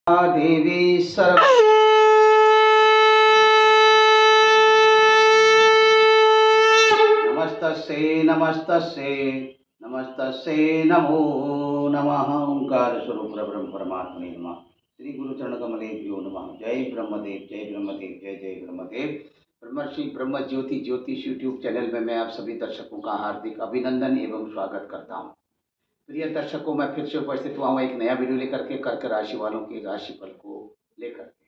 देवी सर्व नमस्तस्यै नमस्तस्यै नमस्तस्यै नमो नमः। ओंकार स्वरूप ब्रह्म परमात्मने नमः। श्री गुरु चरण कमलेभ्यो नमः। जय ब्रह्मदेव जय ब्रह्मदेव जय जय ब्रह्मदेव। ब्रह्मर्षि ब्रह्म ज्योति ज्योतिष यूट्यूब चैनल में मैं आप सभी दर्शकों का हार्दिक अभिनंदन एवं स्वागत करता हूँ। प्रिय दर्शकों, मैं फिर से उपस्थित हुआ हूँ एक नया वीडियो लेकर के कर्क राशि वालों के राशिफल को लेकर के,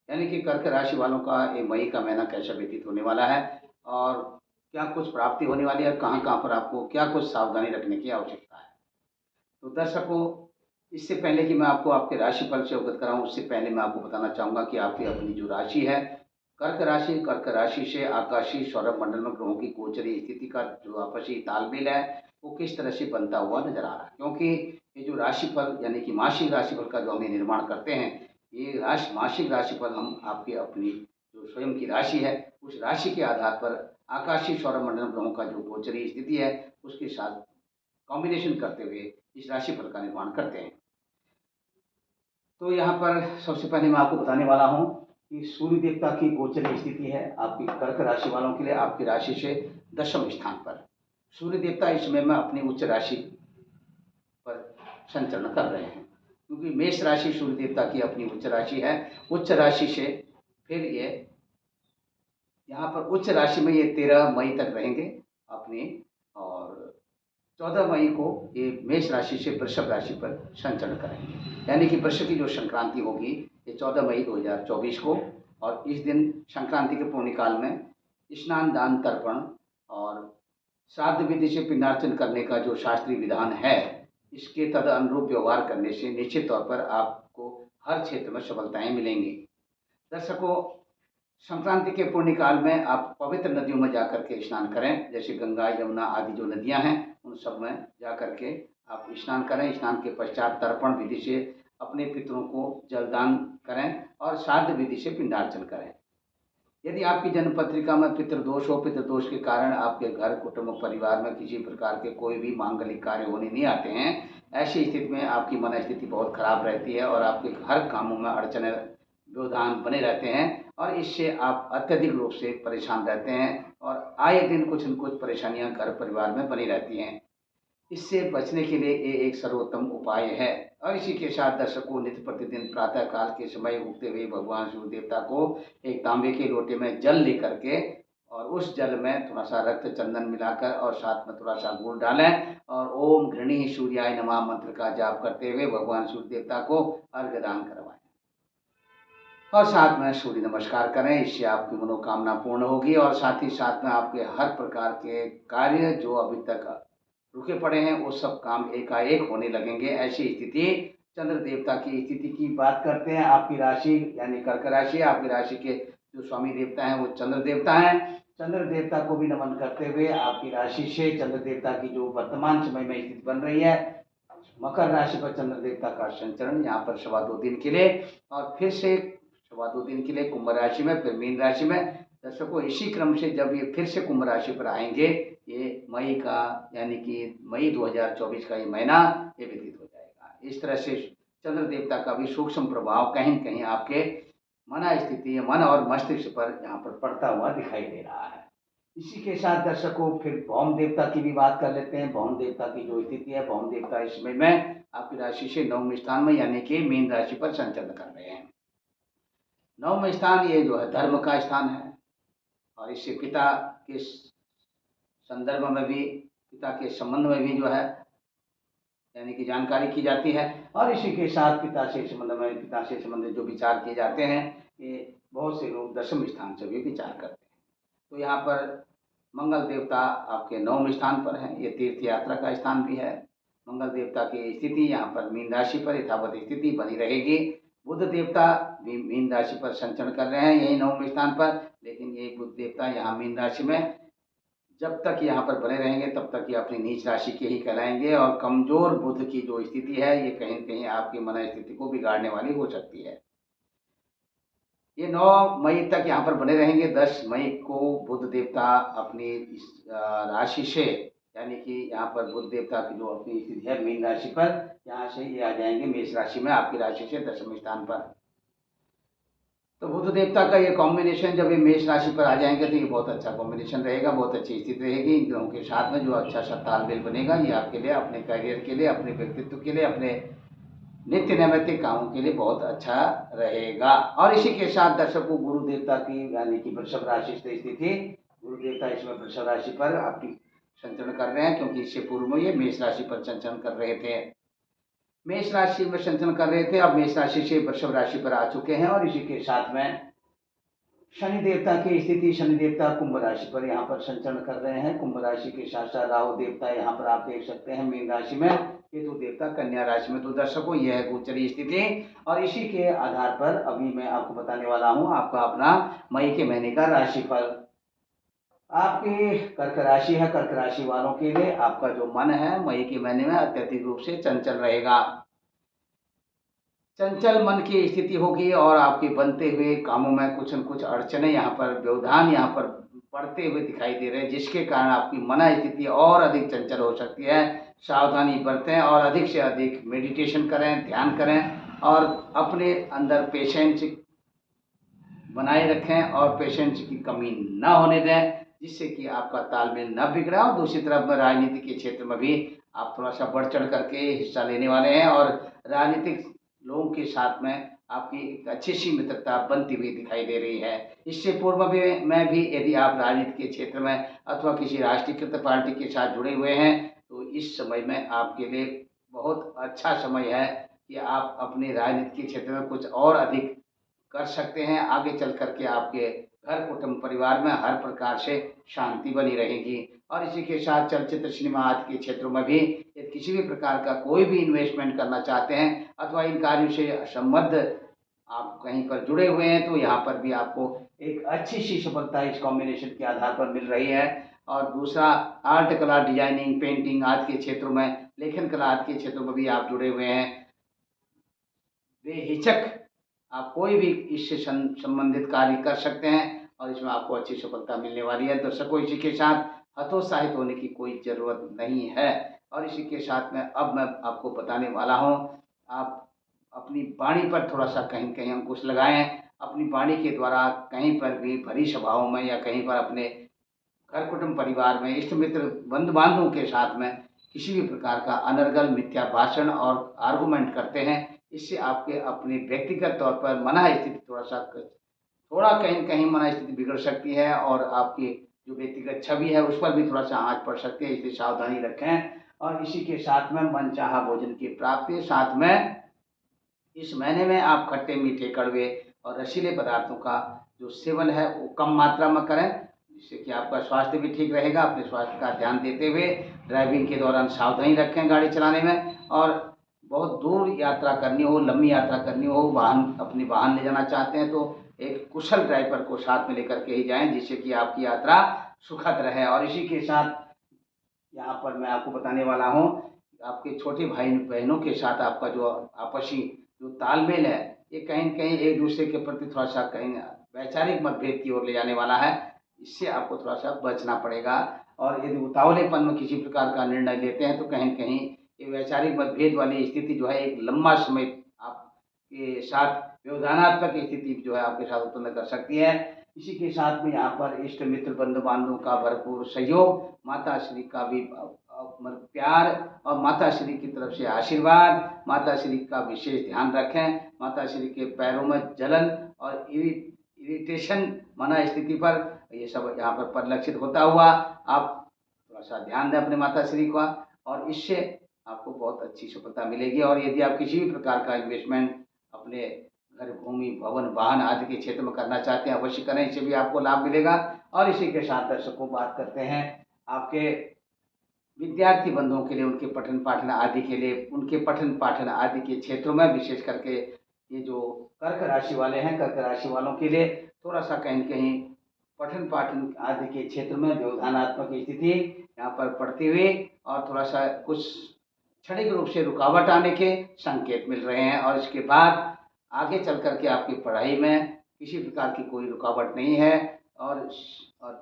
यानी कि कर्क राशि वालों का ये मई का महीना कैसा व्यतीत होने वाला है और क्या कुछ प्राप्ति होने वाली है, कहाँ कहाँ पर आपको क्या कुछ सावधानी रखने की आवश्यकता है। तो दर्शकों, इससे पहले कि मैं आपको आपके राशिफल से अवगत कराऊं, उससे पहले मैं आपको बताना चाहूँगा कि आपकी अपनी जो राशि है कर्क राशि से आकाशीय सौरभ मंडल में ग्रहों की गोचरी स्थिति का जो आपसी तालमेल है वो किस तरह से बनता हुआ नजर आ रहा है। क्योंकि ये जो राशिफल यानी कि मासिक राशिफल का जो हम निर्माण करते हैं, ये मासिक राशिफल हम आपकी अपनी जो स्वयं की राशि है उस राशि के आधार पर आकाशीय सौरभ मंडल ग्रहों का जो गोचरी स्थिति है उसके साथ कॉम्बिनेशन करते हुए इस राशिफल का निर्माण करते हैं। तो यहाँ पर सबसे पहले मैं आपको बताने वाला हूँ कि सूर्य देवता की गोचर स्थिति है आपकी कर्क राशि वालों के लिए आपकी राशि से दशम स्थान पर सूर्य देवता इस समय में अपनी उच्च राशि पर संचरण कर रहे हैं। क्योंकि मेष राशि सूर्य देवता की अपनी उच्च राशि है, उच्च राशि से फिर ये यहाँ पर उच्च राशि में ये 13 मई तक रहेंगे अपनी, और 14 मई को ये मेष राशि से वृषभ राशि पर संचरण करेंगे। यानी कि वृष की जो संक्रांति होगी ये 14 मई 2024 को, और इस दिन संक्रांति के पुण्यकाल में स्नान दान तर्पण और श्राद्ध विधि से पिंडार्चन करने का जो शास्त्रीय विधान है, इसके तद अनुरूप व्यवहार करने से निश्चित तौर पर आपको हर क्षेत्र में सफलताएं मिलेंगी। दर्शकों, संक्रांति के पुण्यकाल में आप पवित्र नदियों में जाकर के स्नान करें, जैसे गंगा यमुना आदि जो नदियां हैं उन सब में जाकर के आप स्नान करें। स्नान के पश्चात तर्पण विधि से अपने पितरों को जलदान करें और श्राद्ध विधि से पिंडार्चन करें। यदि आपकी जन्म पत्रिका में पितृदोष हो, पितृदोष के कारण आपके घर कुटुंब परिवार में किसी प्रकार के कोई भी मांगलिक कार्य होने नहीं आते हैं, ऐसी स्थिति में आपकी मन स्थिति बहुत खराब रहती है और आपके हर कामों में अड़चने व्यवधान बने रहते हैं और इससे आप अत्यधिक रूप से परेशान रहते हैं और आए दिन कुछ न कुछ परेशानियां घर परिवार में बनी रहती हैं। इससे बचने के लिए ये एक सर्वोत्तम उपाय है। और इसी के साथ दर्शकों, नित्य प्रतिदिन प्रातः काल के समय उगते हुए भगवान सूर्य देवता को एक तांबे के लोटे में जल लेकर के और उस जल में थोड़ा सा रक्त चंदन मिलाकर और साथ में थोड़ा सा गुड़ डालें और ओम घृणी सूर्याय नमः मंत्र का जाप करते हुए भगवान सूर्य देवता को अर्घ्य दान करवाएं और साथ में सूर्य नमस्कार करें। इससे आपकी मनोकामना पूर्ण होगी और साथ ही साथ में आपके हर प्रकार के कार्य जो अभी तक रुके पड़े हैं वो सब काम एकाएक होने लगेंगे। ऐसी स्थिति चंद्र देवता की स्थिति की बात करते हैं। आपकी राशि यानी कर्क राशि, आपकी राशि के जो स्वामी देवता हैं वो चंद्र देवता हैं। चंद्र देवता को भी नमन करते हुए आपकी राशि से चंद्र देवता की जो वर्तमान समय में स्थिति बन रही है, मकर राशि पर चंद्र देवता का संचरण यहाँ पर 2.25 दिन के लिए और फिर से 2.25 दिन के लिए कुंभ राशि में, फिर मीन राशि में। दर्शकों, इसी क्रम से जब ये फिर से कुंभ राशि पर आएंगे, ये मई का यानी कि मई 2024 का ये महीना ये व्यतीत हो जाएगा। इस तरह से चंद्र देवता का भी सूक्ष्म प्रभाव कहीं न कहीं आपके मन स्थिति, मन और मस्तिष्क पर यहाँ पर पड़ता हुआ दिखाई दे रहा है। इसी के साथ दर्शकों, फिर भौम देवता की भी बात कर लेते हैं। भौम देवता की जो स्थिति है, भौम देवता इस समय में आपकी राशि से 9वें स्थान में यानी कि मीन राशि पर संचरण कर रहे हैं। 9वां स्थान ये जो है धर्म का स्थान है और इससे पिता के संदर्भ में भी, पिता के संबंध में भी जो है यानी कि जानकारी की जाती है और इसी के साथ पिता से संबंधित जो विचार किए जाते हैं, ये बहुत से लोग 10वें स्थान से भी विचार करते हैं। तो यहाँ पर मंगल देवता आपके 9वें स्थान पर है, ये तीर्थ यात्रा का स्थान भी है। मंगल देवता की स्थिति यहाँ पर मीन राशि पर यथावत स्थिति बनी रहेगी। बुध देवता भी मीन राशि पर संचरण कर रहे हैं यही 9वें स्थान पर, लेकिन ये बुध देवता यहाँ मीन राशि में जब तक यहाँ पर बने रहेंगे तब तक ये अपनी नीच राशि के ही कहलाएंगे और कमजोर बुध की जो स्थिति है ये कहीं न कहीं आपकी मन स्थिति को बिगाड़ने वाली हो सकती है। ये 9 मई तक यहाँ पर बने रहेंगे। 10 मई को बुध देवता अपनी इस राशि से यानी कि यहाँ पर बुध देवता की जो अपनी स्थिति है मीन राशि पर, यहाँ से ये आ जाएंगे मेष राशि में, आपकी राशि से 10वें स्थान पर। तो बुध देवता का ये कॉम्बिनेशन जब ये मेष राशि पर आ जाएंगे तो ये बहुत अच्छा कॉम्बिनेशन रहेगा, बहुत अच्छी स्थिति रहेगी। इन ग्रहों के साथ में जो अच्छा सा तालमेल बनेगा, ये आपके लिए, अपने करियर के लिए, अपने व्यक्तित्व के लिए, अपने नित्य नैमित्तिक कामों के लिए बहुत अच्छा रहेगा। और इसी के साथ दर्शकों, गुरु देवता की यानी कि वृषभ राशि से स्थिति, गुरु देवता इसमें वृषभ राशि पर आपकी संचरण कर रहे हैं, क्योंकि इससे पूर्व में ये मेष राशि पर संचरण कर रहे थे। मेष राशि में संचरण कर रहे थे, अब मेष राशि से वृषभ राशि पर आ चुके हैं। और इसी के साथ में शनि देवता की स्थिति, शनि देवता कुंभ राशि पर यहाँ पर संचरण कर रहे हैं। कुंभ राशि के साथ साथ राहु देवता यहाँ पर आप देख सकते हैं मीन राशि में, केतु देवता कन्या राशि में। तो दर्शकों, यह है गोचरीय स्थिति, और इसी के आधार पर अभी मैं आपको बताने वाला हूँ आपका अपना मई के महीने का राशिफल। आपकी कर्क राशि है, कर्क राशि वालों के लिए आपका जो मन है मई के महीने में अत्यधिक रूप से चंचल रहेगा। चंचल मन की स्थिति होगी और आपके बनते हुए कामों में कुछ न कुछ अड़चने यहाँ पर, व्यवधान यहाँ पर पड़ते हुए दिखाई दे रहे हैं, जिसके कारण आपकी मन स्थिति और अधिक चंचल हो सकती है। सावधानी बरतें और अधिक से अधिक मेडिटेशन करें, ध्यान करें, और अपने अंदर पेशेंस बनाए रखें और पेशेंस की कमी न होने दें, जिससे कि आपका तालमेल न बिगड़ा। और दूसरी तरफ में राजनीति के क्षेत्र में भी आप थोड़ा सा बढ़ चढ़ करके हिस्सा लेने वाले हैं, और राजनीतिक लोगों के साथ में आपकी एक अच्छी सी मित्रता बनती हुई दिखाई दे रही है। इससे पूर्व में भी यदि आप राजनीति के क्षेत्र में अथवा किसी राष्ट्रीयकृत पार्टी के साथ जुड़े हुए हैं, तो इस समय में आपके लिए बहुत अच्छा समय है कि आप अपने राजनीति के क्षेत्र में कुछ और अधिक कर सकते हैं। आगे चल करके आपके घर कुटुंब परिवार में हर प्रकार से शांति बनी रहेगी। और इसी के साथ चलचित्र सिनेमा आदि के क्षेत्रों में भी यदि किसी भी प्रकार का कोई भी इन्वेस्टमेंट करना चाहते हैं अथवा इन कार्यों से संबद्ध आप कहीं पर जुड़े हुए हैं, तो यहाँ पर भी आपको एक अच्छी सी सफलता इस कॉम्बिनेशन के आधार पर मिल रही है। और दूसरा, आर्ट कला, डिजाइनिंग, पेंटिंग आदि के क्षेत्रों में, लेखन कला आदि के क्षेत्रों में भी आप जुड़े हुए हैं, बेहिचक आप कोई भी इससे संबंधित कार्य कर सकते हैं और इसमें आपको अच्छी सफलता मिलने वाली है। दर्शकों, इसी के साथ हतोत्साहित होने की कोई ज़रूरत नहीं है। और इसी के साथ में अब मैं आपको बताने वाला हूँ, आप अपनी वाणी पर थोड़ा सा कहीं कहीं अंकुश लगाएं। अपनी वाणी के द्वारा कहीं पर भी भरी सभाओं में या कहीं पर अपने घर कुटुंब परिवार में, इष्ट मित्र बंधु बांधवों के साथ में किसी भी प्रकार का अनर्गल मिथ्या भाषण और आर्गुमेंट करते हैं, इससे आपके अपने व्यक्तिगत तौर पर मन स्थिति थोड़ा कहीं कहीं मन स्थिति बिगड़ सकती है, और आपकी जो व्यक्तिगत छवि है उस पर भी थोड़ा सा आँच पड़ सकती है, इसलिए सावधानी रखें। और इसी के साथ में मनचाहा भोजन की प्राप्ति, साथ में इस महीने में आप खट्टे मीठे कड़वे और रसीले पदार्थों का जो सेवन है वो कम मात्रा में करें, जिससे कि आपका स्वास्थ्य भी ठीक रहेगा। अपने स्वास्थ्य का ध्यान देते हुए ड्राइविंग के दौरान सावधानी रखें गाड़ी चलाने में। और बहुत दूर यात्रा करनी हो, लंबी यात्रा करनी हो, अपनी वाहन ले जाना चाहते हैं तो एक कुशल ड्राइवर को साथ में लेकर के ही जाएं, जिससे कि आपकी यात्रा सुखद रहे। और इसी के साथ यहाँ पर मैं आपको बताने वाला हूँ, आपके छोटे भाई बहनों के साथ आपका जो आपसी जो तालमेल है, ये कहीं न कहीं एक दूसरे के प्रति थोड़ा सा कहीं वैचारिक मतभेद की ओर ले जाने वाला है, इससे आपको थोड़ा सा बचना पड़ेगा। और यदि उतावलेपन में किसी प्रकार का निर्णय लेते हैं तो कहीं न कहीं ये वैचारिक मतभेद वाली स्थिति जो है एक लंबा समय आपके साथ व्यवधानात्मक स्थिति जो है आपके साथ उत्पन्न कर सकती है। इसी के साथ में यहाँ पर इष्ट मित्र बंधु बांधवों का भरपूर सहयोग, माता श्री का भी प्यार और माता श्री की तरफ से आशीर्वाद, माता श्री का विशेष ध्यान रखें। माता श्री के पैरों में जलन और इरिटेशन मना स्थिति पर ये सब यहाँ पर परिलक्षित होता हुआ आप थोड़ा सा ध्यान दें अपने माता श्री का, और इससे आपको बहुत अच्छी सफलता मिलेगी। और यदि आप किसी भी प्रकार का इन्वेस्टमेंट अपने घर, भूमि, भवन, वाहन आदि के क्षेत्र में करना चाहते हैं, अवश्य करें, इससे भी आपको लाभ मिलेगा। और इसी के साथ दर्शकों, बात करते हैं आपके विद्यार्थी बंधुओं के लिए, उनके पठन पाठन आदि के लिए, उनके पठन पाठन आदि के क्षेत्रों में, विशेष करके ये जो कर्क राशि वाले हैं, कर्क राशि वालों के लिए थोड़ा सा कहीं कहीं पठन पाठन आदि के क्षेत्र में व्यवधानात्मक स्थिति यहाँ पर पड़ती हुई और थोड़ा सा कुछ क्षणिक रूप से रुकावट आने के संकेत मिल रहे हैं। और इसके बाद आगे चल करके आपकी पढ़ाई में किसी प्रकार की कोई रुकावट नहीं है। और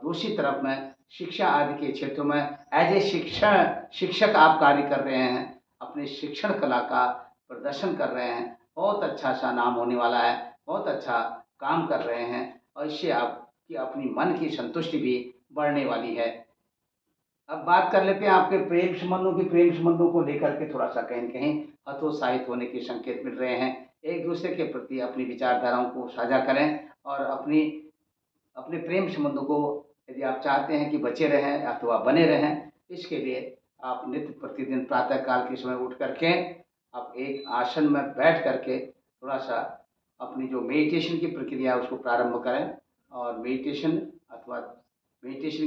दूसरी तरफ में शिक्षा आदि के क्षेत्रों में एज ए शिक्षक आप कार्य कर रहे हैं, अपने शिक्षण कला का प्रदर्शन कर रहे हैं, बहुत अच्छा सा नाम होने वाला है, बहुत अच्छा काम कर रहे हैं और इससे आपकी अपनी मन की संतुष्टि भी बढ़ने वाली है। अब बात कर लेते हैं आपके प्रेम संबंधों को लेकर के थोड़ा सा कहीं न कहीं हतोत्साहित होने के संकेत मिल रहे हैं। एक दूसरे के प्रति अपनी विचारधाराओं को साझा करें और अपने प्रेम संबंधों को यदि आप चाहते हैं कि बचे रहें अथवा बने रहें, इसके लिए आप नित्य प्रतिदिन प्रातः काल के समय उठ करके आप एक आसन में बैठ करके थोड़ा सा अपनी जो मेडिटेशन की प्रक्रिया है उसको प्रारंभ करें और मेडिटेशन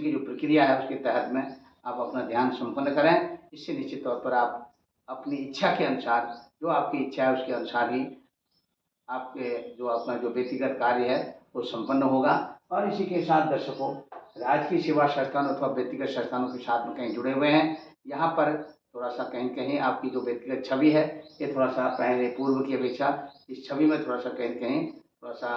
की जो प्रक्रिया है उसके तहत में आप अपना ध्यान संपन्न करें। इससे निश्चित तौर पर आप अपनी इच्छा के अनुसार, जो आपकी इच्छा है उसके अनुसार ही आपके जो अपना जो व्यक्तिगत कार्य है वो संपन्न होगा। और इसी के साथ दर्शकों, राजकीय सेवा संस्थान अथवा व्यक्तिगत संस्थानों के साथ में कहीं जुड़े हुए हैं, यहाँ पर थोड़ा सा कहीं कहीं आपकी जो व्यक्तिगत छवि है ये थोड़ा सा पहले पूर्व की अपेक्षा इस छवि में थोड़ा सा कहीं कहीं थोड़ा सा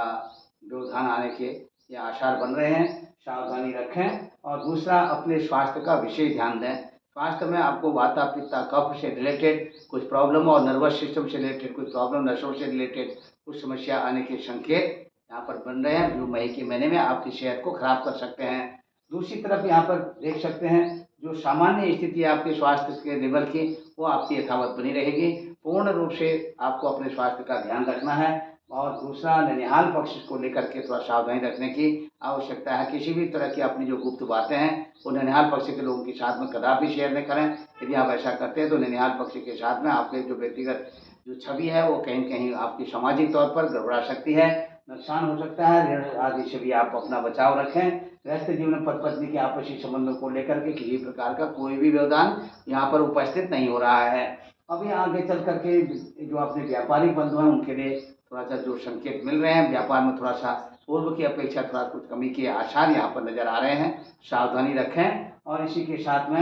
व्यवधान आने के ये आसार बन रहे हैं, सावधानी रखें। और दूसरा, अपने स्वास्थ्य का विशेष ध्यान दें। स्वास्थ्य में आपको वाता पित्ता कफ से रिलेटेड कुछ प्रॉब्लम और नर्वस सिस्टम से रिलेटेड कुछ प्रॉब्लम, नसों से रिलेटेड कुछ समस्या आने के संकेत यहाँ पर बन रहे हैं, जो मई के महीने में आपकी सेहत को खराब कर सकते हैं। दूसरी तरफ यहाँ पर देख सकते हैं जो सामान्य स्थिति है आपके स्वास्थ्य के लेवल की वो आपकी यथावत बनी रहेगी। पूर्ण रूप से आपको अपने स्वास्थ्य का ध्यान रखना है। और दूसरा, ननिहाल पक्ष को लेकर के थोड़ा सावधानी रखने की आवश्यकता है। किसी भी तरह की अपनी जो गुप्त बातें हैं वो ननिहाल पक्ष के लोगों के साथ में कदापि शेयर न करें। यदि आप ऐसा करते हैं तो ननिहाल पक्ष के साथ में आपके जो व्यक्तिगत जो छवि है वो कहीं कहीं आपकी सामाजिक तौर पर गड़बड़ा सकती है, नुकसान हो सकता है। ऋण आदि से भी आप अपना बचाव रखें। गृहस्थ जीवन में पति पत्नी के आपसी संबंधों को लेकर के किसी प्रकार का कोई भी व्यवधान यहाँ पर उपस्थित नहीं हो रहा है। अभी आगे चल करके जो अपने व्यापारिक बंधु हैं उनके लिए थोड़ा सा जो संकेत मिल रहे हैं, व्यापार में थोड़ा सा पूर्व की अपेक्षा थोड़ा कुछ कमी के आसार यहाँ पर नजर आ रहे हैं, सावधानी रखें। और इसी के साथ में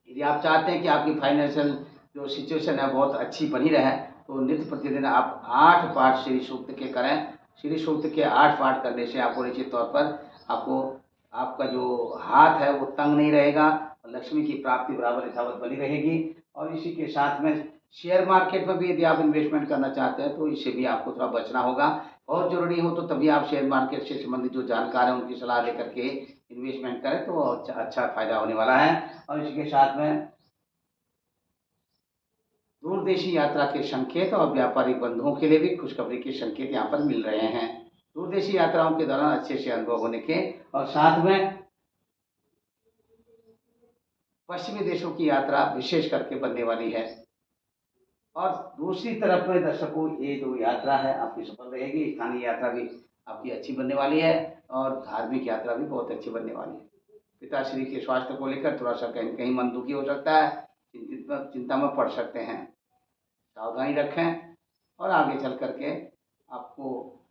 यदि आप चाहते हैं कि आपकी फाइनेंशियल जो सिचुएशन है बहुत अच्छी बनी रहे तो नित्य प्रतिदिन आप 8 पाठ श्री सूक्त के करें। श्री सूक्त के 8 पाठ करने से आपको निश्चित तौर पर आपका जो हाथ है वो तंग नहीं रहेगा और लक्ष्मी की प्राप्ति बराबर यथावत बनी रहेगी। और इसी के साथ में शेयर मार्केट में भी यदि आप इन्वेस्टमेंट करना चाहते हैं तो इससे भी आपको थोड़ा बचना होगा। बहुत ज़रूरी हो तो तभी आप शेयर मार्केट से संबंधित जो जानकार हैं उनकी सलाह लेकर के इन्वेस्टमेंट करें तो अच्छा फायदा होने वाला है। और इसी के साथ में दूरदेशी यात्रा के संकेत और व्यापारिक बंधुओं के लिए भी खुशखबरी के संकेत यहाँ पर मिल रहे हैं। दूरदेशी यात्राओं के दौरान अच्छे से अनुभव होने के और साथ में पश्चिमी देशों की यात्रा विशेष करके बनने वाली है। और दूसरी तरफ में दर्शकों, ये जो यात्रा है आपकी सफल रहेगी। स्थानीय यात्रा भी आपकी अच्छी बनने वाली है और धार्मिक यात्रा भी बहुत अच्छी बनने वाली है। पिताश्री के स्वास्थ्य को लेकर थोड़ा सा कहीं कहीं मन दुखी हो सकता है, चिंता में पड़ सकते हैं, सावधानी रखें। और आगे चल करके आपको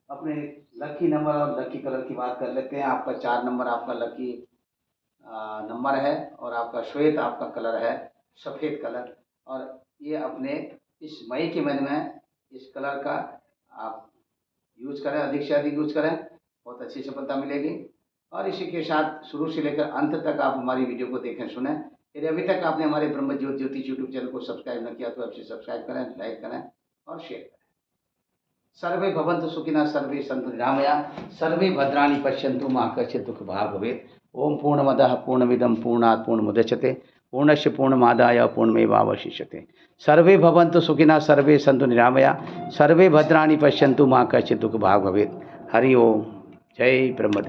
अपने लकी नंबर और लकी कलर की बात कर लेते हैं। आपका 4 नंबर आपका लकी नंबर है और आपका श्वेत आपका कलर है, सफ़ेद कलर। और ये अपने इस मई के महीने में इस कलर का आप यूज करें, अधिक से अधिक यूज करें, बहुत अच्छी सफलता मिलेगी। और इसी के साथ शुरू से लेकर अंत तक आप हमारी वीडियो को देखें सुनें। यदि अभी तक आपने हमारे ब्रह्म ज्योतिष यूट्यूब चैनल को सब्सक्राइब न किया तो आपसे सब्सक्राइब करें, लाइक करें और शेयर करें। सर्वे भवन्तु सुखिनः, सर्वे सन्तु निरामया, सर्वे भद्राणि पश्यन्तु मा कश्चित् दुःखभाग् भवेत्। ओम पूर्णमदः पूर्णमिदं पूर्णात् पूर्णमुदच्यते पूर्णस्य पूर्णमादाय पूर्णमेवावशिष्यते। सर्वे भवन्तु सुखिनः, सर्वे सन्तु निरामया, सर्वे भद्राणि पश्यन्तु मा कश्चित् दुःखभाग् भवेत्। हरि ओम। जय ब्रह्मदेव।